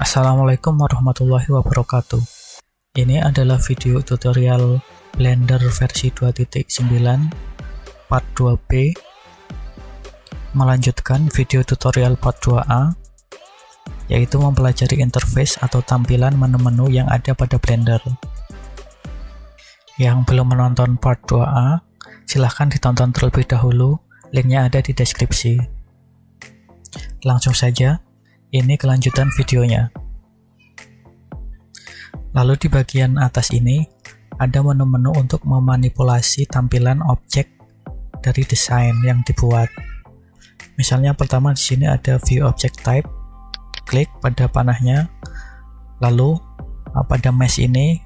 Assalamualaikum warahmatullahi wabarakatuh. Ini adalah video tutorial Blender versi 2.9 part 2B, melanjutkan video tutorial part 2A, yaitu mempelajari interface atau tampilan menu-menu yang ada pada Blender. Yang belum menonton part 2A, silahkan ditonton terlebih dahulu, linknya ada di deskripsi. Langsung saja, ini kelanjutan videonya. Lalu di bagian atas ini ada menu-menu untuk memanipulasi tampilan objek dari desain yang dibuat. Misalnya pertama di sini ada view object type, klik pada panahnya, lalu pada mesh ini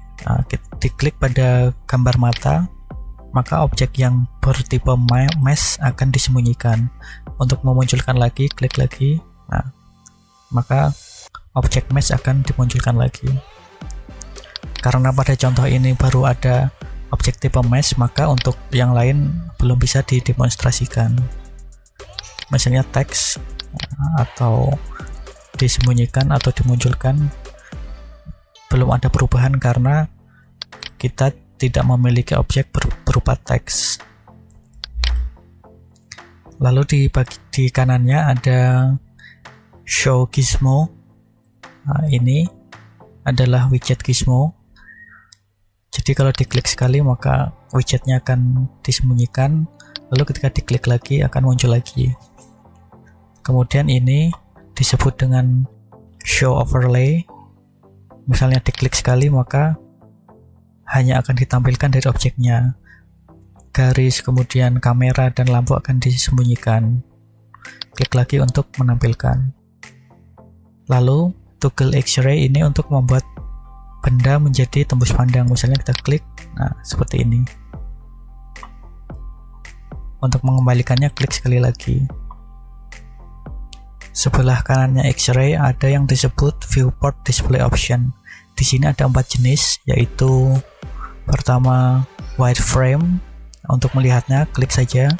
diklik pada gambar mata, maka objek yang bertipe mesh akan disembunyikan. Untuk memunculkan lagi, klik lagi, maka objek mesh akan dimunculkan lagi. Karena pada contoh ini baru ada objek tipe mesh, maka untuk yang lain belum bisa didemonstrasikan. Misalnya teks atau disembunyikan atau dimunculkan belum ada perubahan karena kita tidak memiliki objek berupa teks. Lalu di kanannya ada show gizmo. Ini adalah widget gizmo. Jadi kalau diklik sekali maka widgetnya akan disembunyikan, lalu ketika diklik lagi akan muncul lagi. Kemudian ini disebut dengan show overlay. Misalnya diklik sekali maka hanya akan ditampilkan dari objeknya. Garis, kemudian kamera dan lampu akan disembunyikan. Klik lagi untuk menampilkan. Lalu toggle X-ray ini untuk membuat benda menjadi tembus pandang. Misalnya kita klik, seperti ini. Untuk mengembalikannya klik sekali lagi. Sebelah kanannya X-ray ada yang disebut viewport display option. Di sini ada 4 jenis, yaitu pertama wireframe. Untuk melihatnya klik saja.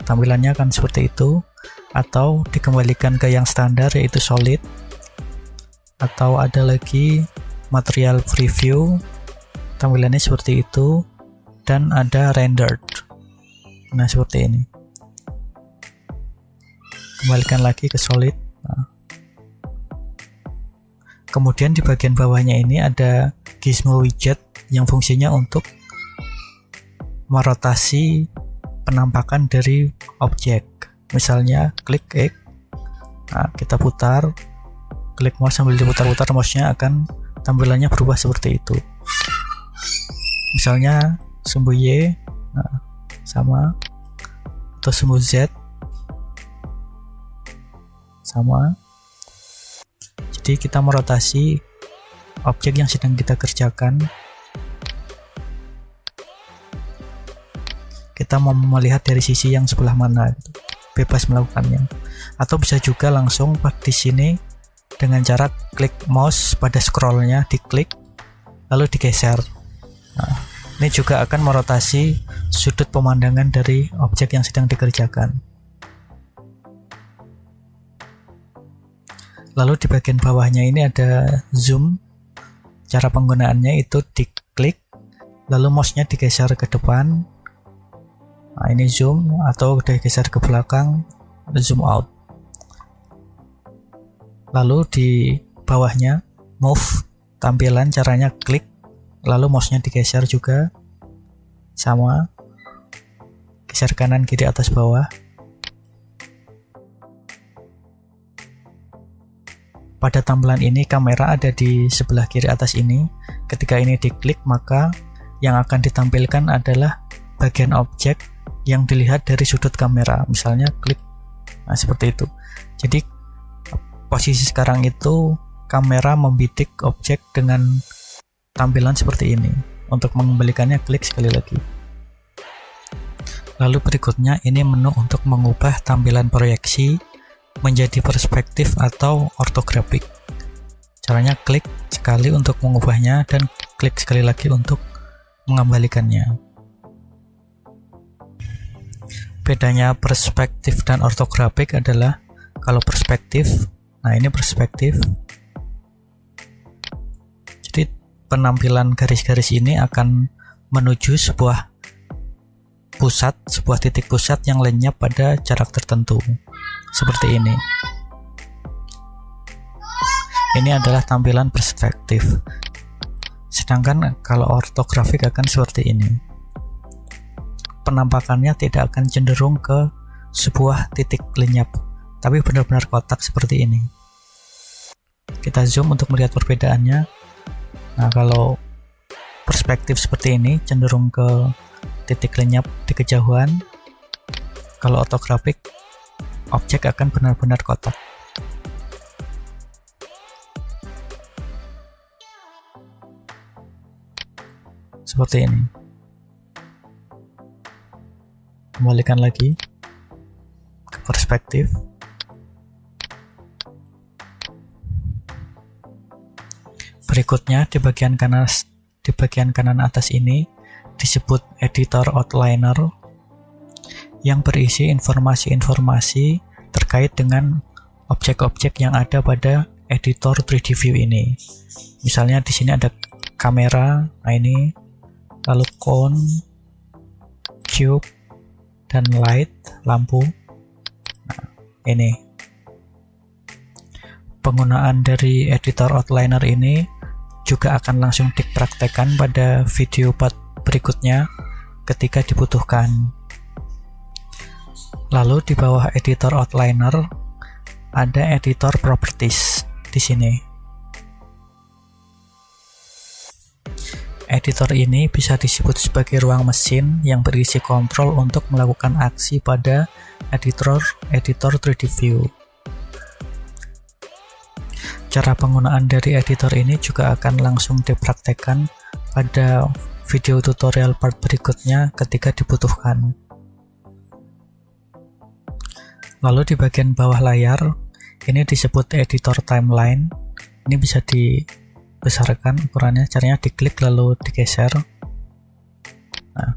Tampilannya akan seperti itu, atau dikembalikan ke yang standar yaitu solid. Atau ada lagi material preview, tampilannya seperti itu, dan ada rendered. Seperti ini. Kembalikan lagi ke solid. Kemudian di bagian bawahnya ini ada gizmo widget yang fungsinya untuk merotasi penampakan dari objek. Misalnya klik X, kita putar, klik mouse sambil diputar-putar mouse-nya akan tampilannya berubah seperti itu. Misalnya sumbu Y, sama, atau sumbu Z, sama. Jadi kita merotasi objek yang sedang kita kerjakan. Kita mau melihat dari sisi yang sebelah mana, bebas melakukannya. Atau bisa juga langsung di sini dengan cara klik mouse pada scrollnya, diklik lalu digeser. Ini juga akan merotasi sudut pemandangan dari objek yang sedang dikerjakan. Lalu di bagian bawahnya ini ada zoom. Cara penggunaannya itu diklik lalu mouse-nya digeser ke depan. Ini zoom, atau digeser ke belakang, zoom out. Lalu di bawahnya move, tampilan caranya klik lalu mouse-nya digeser juga, sama, geser kanan kiri atas bawah. Pada tampilan ini kamera ada di sebelah kiri atas ini. Ketika ini diklik maka yang akan ditampilkan adalah bagian objek yang dilihat dari sudut kamera. Misalnya klik, seperti itu. Jadi posisi sekarang itu kamera membidik objek dengan tampilan seperti ini. Untuk mengembalikannya klik sekali lagi. Lalu berikutnya ini menu untuk mengubah tampilan proyeksi menjadi perspektif atau ortografik. Caranya klik sekali untuk mengubahnya dan klik sekali lagi untuk mengembalikannya. Bedanya perspektif dan ortografik adalah kalau perspektif Nah, ini perspektif. Jadi penampilan garis-garis ini akan menuju sebuah titik pusat yang lenyap pada jarak tertentu. Seperti ini. Ini adalah tampilan perspektif. Sedangkan kalau ortografik akan seperti ini. Penampakannya tidak akan cenderung ke sebuah titik lenyap, tapi benar-benar kotak seperti ini. Kita zoom untuk melihat perbedaannya. Nah, kalau perspektif seperti ini cenderung ke titik lenyap di kejauhan. Kalau ortografik, objek akan benar-benar kotak. Seperti ini. Kembalikan lagi ke perspektif. Berikutnya di bagian kanan atas ini disebut editor outliner yang berisi informasi-informasi terkait dengan objek-objek yang ada pada editor 3D view ini. Misalnya di sini ada kamera, nah ini, lalu cone, cube, dan light, lampu. Nah, ini. Penggunaan dari editor outliner ini juga akan langsung dipraktekkan pada video part berikutnya ketika dibutuhkan. Lalu di bawah editor outliner ada editor properties di sini. Editor ini bisa disebut sebagai ruang mesin yang berisi kontrol untuk melakukan aksi pada editor 3D view. Cara penggunaan dari editor ini juga akan langsung dipraktekkan pada video tutorial part berikutnya ketika dibutuhkan. Lalu di bagian bawah layar, ini disebut editor timeline. Ini bisa dibesarkan ukurannya, caranya diklik lalu digeser. Nah,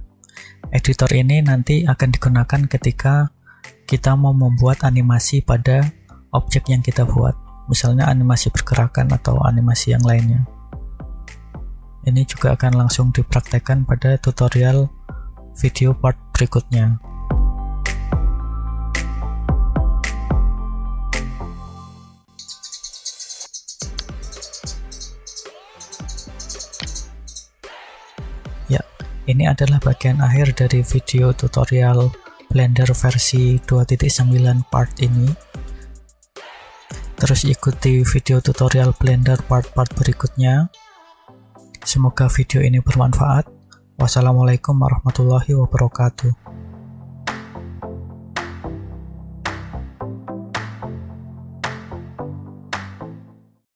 editor ini nanti akan digunakan ketika kita mau membuat animasi pada objek yang kita buat. Misalnya animasi pergerakan atau animasi yang lainnya. Ini juga akan langsung dipraktekkan pada tutorial video part berikutnya. Ya, ini adalah bagian akhir dari video tutorial Blender versi 2.9 part ini. Terus ikuti video tutorial Blender part-part berikutnya. Semoga video ini bermanfaat. Wassalamualaikum warahmatullahi wabarakatuh.